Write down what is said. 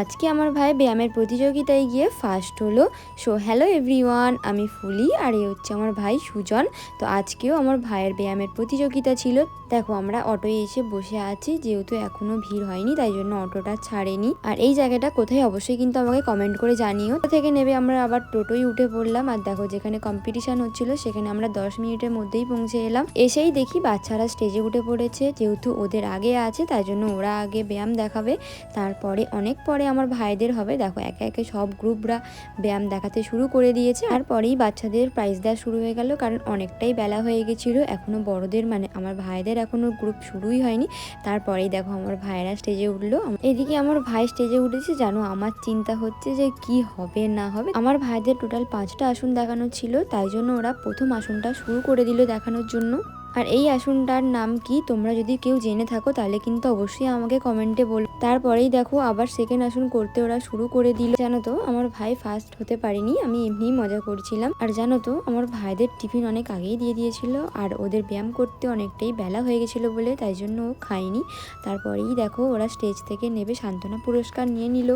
আজকে আমার ভাই ব্যায়ামের প্রতিযোগিতায় গিয়ে ফার্স্ট হলো। সো হ্যালো এভরিওয়ান, আমি ফুলি আর এই হচ্ছে আমার ভাই সুজন। তো আজকেও আমার ভাইয়ের ব্যায়ামের প্রতিযোগিতা ছিল। দেখো আমরা অটোয় এসে বসে আছি, যেহেতু এখনো ভিড় হয়নি তাই জন্য অটোটা ছাড়েনি। আর এই জায়গাটা কোথায় অবশ্যই কিন্তু আমাকে কমেন্ট করে জানিও। থেকে নেবে আমরা আবার টোটোই উঠে পড়লাম। আর দেখো যেখানে কম্পিটিশন হচ্ছিল সেখানে আমরা 10 মিনিটের মধ্যেই পৌঁছে এলাম। এসেই দেখি বাচ্চারা স্টেজে উঠে পড়েছে, যেহেতু ওদের আগে আছে তাই জন্য ওরা আগে ব্যায়াম দেখাবে, তারপরে অনেক পরে আমার ভাইদের হবে। দেখো একে একে সব গ্রুপরা ব্যায়াম দেখাতে শুরু করে দিয়েছে। আর পরেই বাচ্চাদের প্রাইজ দেওয়া শুরু হয়ে গেল, কারণ অনেকটাই বেলা হয়ে গেছিলো। এখনো বড়দের মানে আমার ভাইদের এখনো গ্রুপ শুরুই হয়নি। তারপরেই দেখো আমার ভাইয়েরা স্টেজে উঠলো। এদিকে আমার ভাই স্টেজে উঠেছে, জানো আমার চিন্তা হচ্ছে যে কি হবে না হবে। আমার ভাইদের টোটাল 5টা আসন দেখানো ছিল, তাই জন্য ওরা প্রথম আসনটা শুরু করে দিল দেখানোর জন্য। আর এই আসনটার নাম কি তোমরা যদি কেউ জেনে থাকো তাহলে কিন্তু অবশ্যই আমাকে কমেন্টে বলো। তারপরেই দেখো আবার সেকেন্ড আসন করতে ওরা শুরু করে দিল। জানো তো আমার ভাই ফার্স্ট হতে পারিনি, আমি এমনিই মজা করছিলাম। আর জানো তো আমার ভাইদের টিফিন অনেক আগেই দিয়ে দিয়েছিল, আর ওদের ব্যায়াম করতে অনেকটাই বেলা হয়ে গেছিলো বলে তাই জন্য ও খায়নি। তারপরেই দেখো ওরা স্টেজ থেকে নেবে সান্ত্বনা পুরস্কার নিয়ে নিল।